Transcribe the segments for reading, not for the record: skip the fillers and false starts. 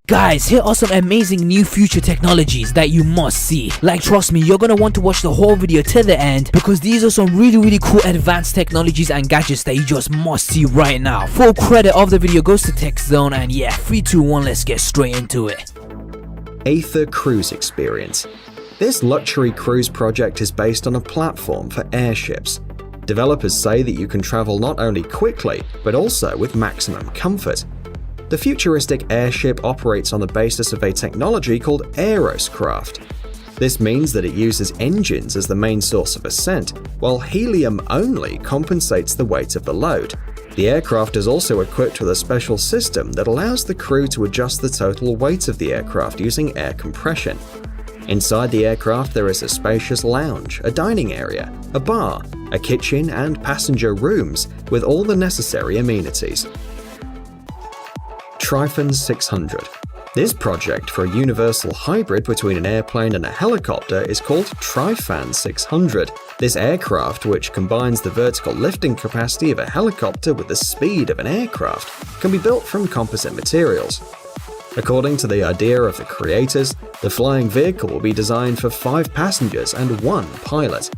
Guys, here are some amazing new future technologies that you must see. Like, trust me, you're gonna want to watch the whole video to the end because these are some really cool advanced technologies and gadgets that you just must see right now. Full credit of the video goes to Tech Zone, and yeah, 3, 2, 1, let's get straight into it. Aether Cruise Experience. This luxury cruise project is based on a platform for airships. Developers say that you can travel not only quickly, but also with maximum comfort. The futuristic airship operates on the basis of a technology called aeroscraft. This means that it uses engines as the main source of ascent, while helium only compensates the weight of the load. The aircraft is also equipped with a special system that allows the crew to adjust the total weight of the aircraft using air compression. Inside the aircraft there is a spacious lounge, a dining area, a bar, a kitchen and passenger rooms with all the necessary amenities. Tryphon 600. This project for a universal hybrid between an airplane and a helicopter is called Tryphon 600. This aircraft, which combines the vertical lifting capacity of a helicopter with the speed of an aircraft, can be built from composite materials. According to the idea of the creators, the flying vehicle will be designed for 5 passengers and 1 pilot.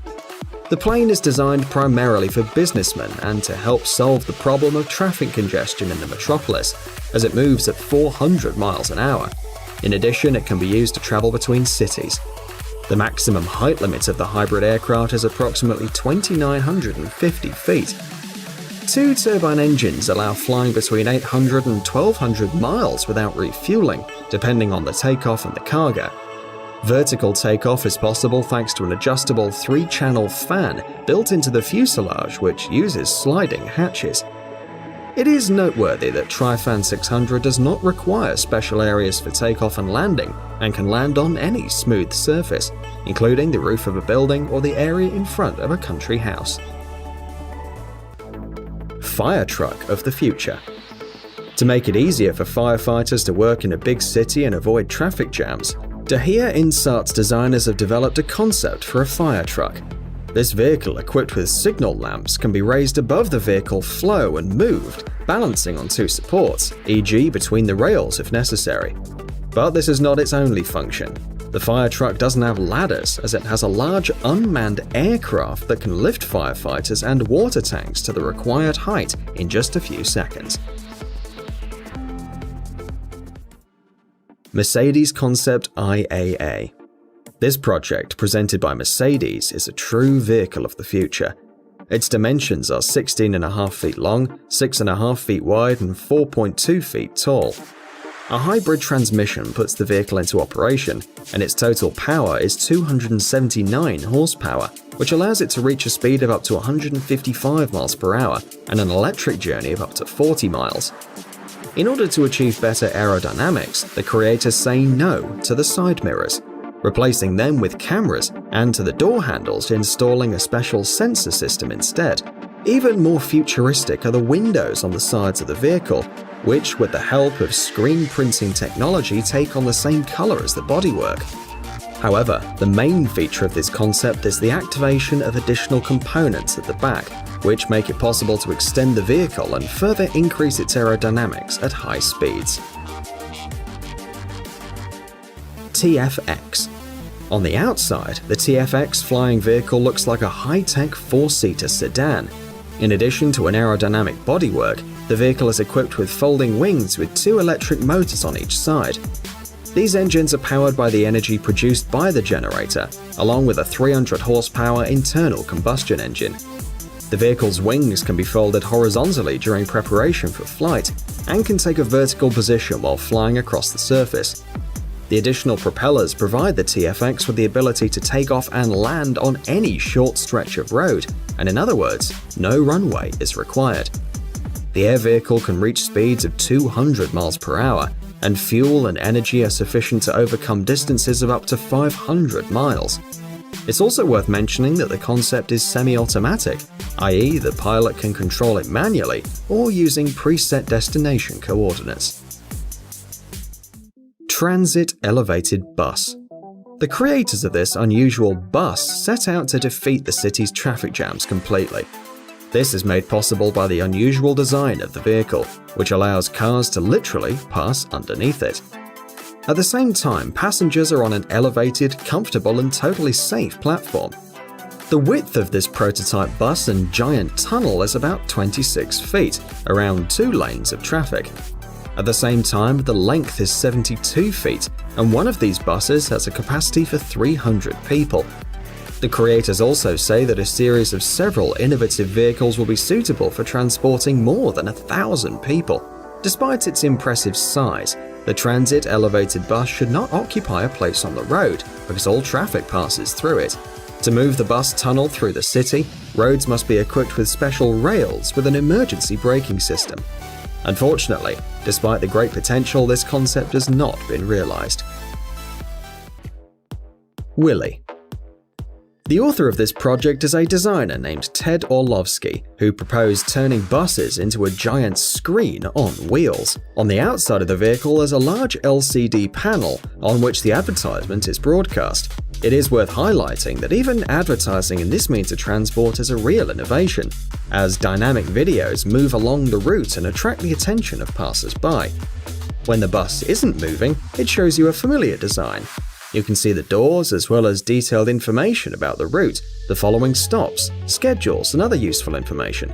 The plane is designed primarily for businessmen and to help solve the problem of traffic congestion in the metropolis, as it moves at 400 miles an hour. In addition, it can be used to travel between cities. The maximum height limit of the hybrid aircraft is approximately 2,950 feet. 2 turbine engines allow flying between 800 and 1,200 miles without refueling, depending on the takeoff and the cargo. Vertical takeoff is possible thanks to an adjustable 3-channel fan built into the fuselage, which uses sliding hatches. It is noteworthy that Tryphon 600 does not require special areas for takeoff and landing and can land on any smooth surface, including the roof of a building or the area in front of a country house. Fire truck of the future. To make it easier for firefighters to work in a big city and avoid traffic jams, Dahia Insart's designers have developed a concept for a fire truck. This vehicle, equipped with signal lamps, can be raised above the vehicle flow and moved, balancing on 2 supports, e.g. between the rails if necessary. But this is not its only function. The fire truck doesn't have ladders, as it has a large unmanned aircraft that can lift firefighters and water tanks to the required height in just a few seconds. Mercedes Concept IAA. This project, presented by Mercedes, is a true vehicle of the future. Its dimensions are 16.5 feet long, 6.5 feet wide, and 4.2 feet tall. A hybrid transmission puts the vehicle into operation, and its total power is 279 horsepower, which allows it to reach a speed of up to 155 miles per hour and an electric journey of up to 40 miles. In order to achieve better aerodynamics, the creators say no to the side mirrors, replacing them with cameras, and to the door handles, installing a special sensor system instead. Even more futuristic are the windows on the sides of the vehicle, which, with the help of screen printing technology, take on the same color as the bodywork. However, the main feature of this concept is the activation of additional components at the back, which make it possible to extend the vehicle and further increase its aerodynamics at high speeds. TFX. On the outside, the TFX flying vehicle looks like a high-tech 4-seater sedan. In addition to an aerodynamic bodywork, the vehicle is equipped with folding wings with 2 electric motors on each side. These engines are powered by the energy produced by the generator, along with a 300 horsepower internal combustion engine. The vehicle's wings can be folded horizontally during preparation for flight and can take a vertical position while flying across the surface. The additional propellers provide the TFX with the ability to take off and land on any short stretch of road, and in other words, no runway is required. The air vehicle can reach speeds of 200 miles per hour, and fuel and energy are sufficient to overcome distances of up to 500 miles. It's also worth mentioning that the concept is semi-automatic, i.e. the pilot can control it manually or using preset destination coordinates. Transit Elevated Bus. The creators of this unusual bus set out to defeat the city's traffic jams completely. This is made possible by the unusual design of the vehicle, which allows cars to literally pass underneath it. At the same time, passengers are on an elevated, comfortable, and totally safe platform. The width of this prototype bus and giant tunnel is about 26 feet, around 2 lanes of traffic. At the same time, the length is 72 feet, and one of these buses has a capacity for 300 people. The creators also say that a series of several innovative vehicles will be suitable for transporting more than 1,000 people. Despite its impressive size, the transit elevated bus should not occupy a place on the road because all traffic passes through it. To move the bus tunnel through the city, roads must be equipped with special rails with an emergency braking system. Unfortunately, despite the great potential, this concept has not been realized. Willy. The author of this project is a designer named Ted Orlovsky, who proposed turning buses into a giant screen on wheels. On the outside of the vehicle is a large LCD panel on which the advertisement is broadcast. It is worth highlighting that even advertising in this means of transport is a real innovation, as dynamic videos move along the route and attract the attention of passers-by. When the bus isn't moving, it shows you a familiar design. You can see the doors as well as detailed information about the route, the following stops, schedules, and other useful information.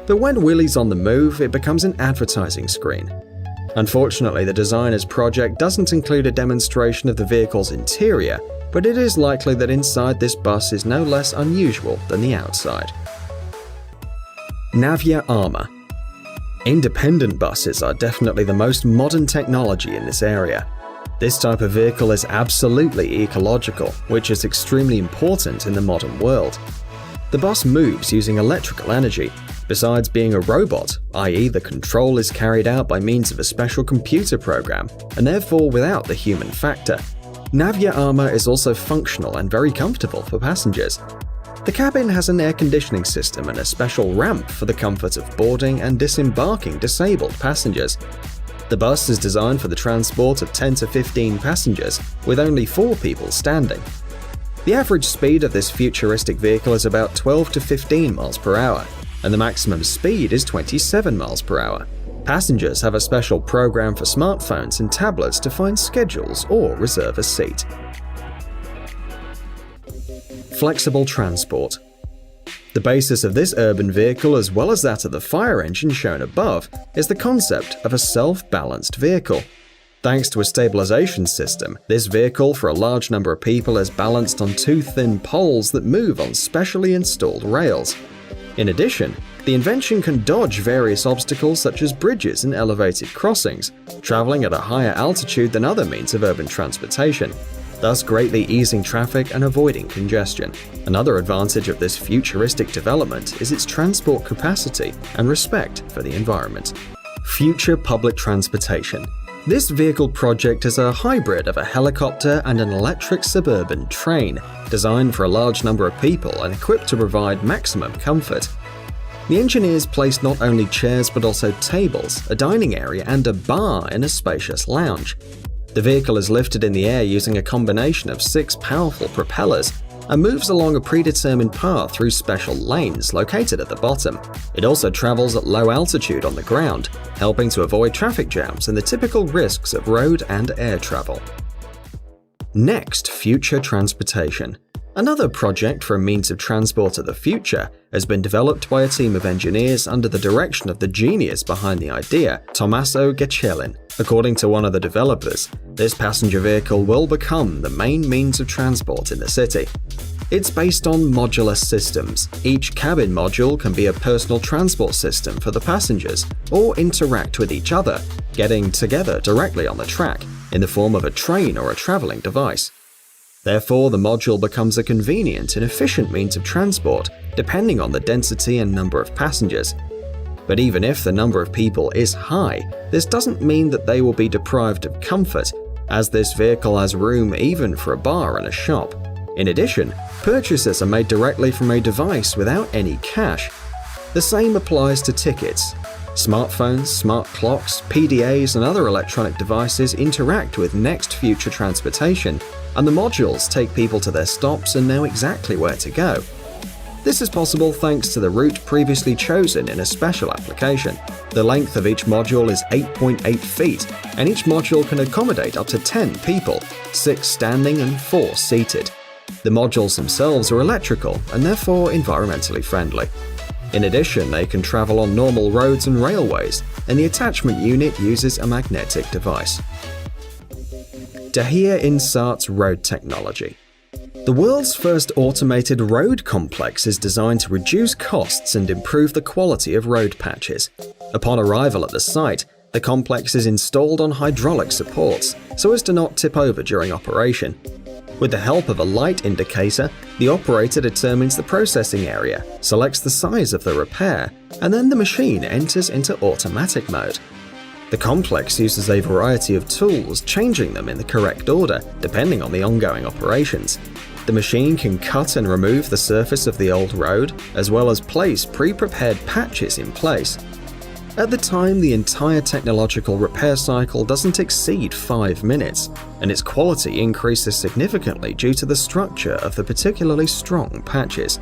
But when Willy's on the move, it becomes an advertising screen. Unfortunately, the designer's project doesn't include a demonstration of the vehicle's interior, but it is likely that inside this bus is no less unusual than the outside. Navya Armor. Independent buses are definitely the most modern technology in this area. This type of vehicle is absolutely ecological, which is extremely important in the modern world. The bus moves using electrical energy, besides being a robot, i.e. the control is carried out by means of a special computer program, and therefore without the human factor. Navya Armor is also functional and very comfortable for passengers. The cabin has an air conditioning system and a special ramp for the comfort of boarding and disembarking disabled passengers. The bus is designed for the transport of 10 to 15 passengers, with only 4 people standing. The average speed of this futuristic vehicle is about 12 to 15 miles per hour, and the maximum speed is 27 miles per hour. Passengers have a special program for smartphones and tablets to find schedules or reserve a seat. Flexible transport. The basis of this urban vehicle, as well as that of the fire engine shown above, is the concept of a self-balanced vehicle. Thanks to a stabilization system, this vehicle for a large number of people is balanced on 2 thin poles that move on specially installed rails. In addition, the invention can dodge various obstacles such as bridges and elevated crossings, traveling at a higher altitude than other means of urban transportation, thus greatly easing traffic and avoiding congestion. Another advantage of this futuristic development is its transport capacity and respect for the environment. Future public transportation. This vehicle project is a hybrid of a helicopter and an electric suburban train, designed for a large number of people and equipped to provide maximum comfort. The engineers placed not only chairs but also tables, a dining area, and a bar in a spacious lounge. The vehicle is lifted in the air using a combination of 6 powerful propellers and moves along a predetermined path through special lanes located at the bottom. It also travels at low altitude on the ground, helping to avoid traffic jams and the typical risks of road and air travel. Next, future transportation. Another project for a means of transport of the future has been developed by a team of engineers under the direction of the genius behind the idea, Tommaso Gacellin. According to one of the developers, this passenger vehicle will become the main means of transport in the city. It's based on modular systems. Each cabin module can be a personal transport system for the passengers or interact with each other, getting together directly on the track in the form of a train or a traveling device. Therefore, the module becomes a convenient and efficient means of transport, depending on the density and number of passengers. But even if the number of people is high, this doesn't mean that they will be deprived of comfort, as this vehicle has room even for a bar and a shop. In addition, purchases are made directly from a device without any cash. The same applies to tickets. Smartphones, smart clocks, PDAs, and other electronic devices interact with next future transportation, and the modules take people to their stops and know exactly where to go. This is possible thanks to the route previously chosen in a special application. The length of each module is 8.8 feet, and each module can accommodate up to 10 people, 6 standing and 4 seated. The modules themselves are electrical and therefore environmentally friendly. In addition, they can travel on normal roads and railways, and the attachment unit uses a magnetic device. Dahir Insart's road technology. The world's first automated road complex is designed to reduce costs and improve the quality of road patches. Upon arrival at the site, the complex is installed on hydraulic supports so as to not tip over during operation. With the help of a light indicator, the operator determines the processing area, selects the size of the repair, and then the machine enters into automatic mode. The complex uses a variety of tools, changing them in the correct order depending on the ongoing operations. The machine can cut and remove the surface of the old road, as well as place pre-prepared patches in place. At the time, the entire technological repair cycle doesn't exceed 5 minutes, and its quality increases significantly due to the structure of the particularly strong patches.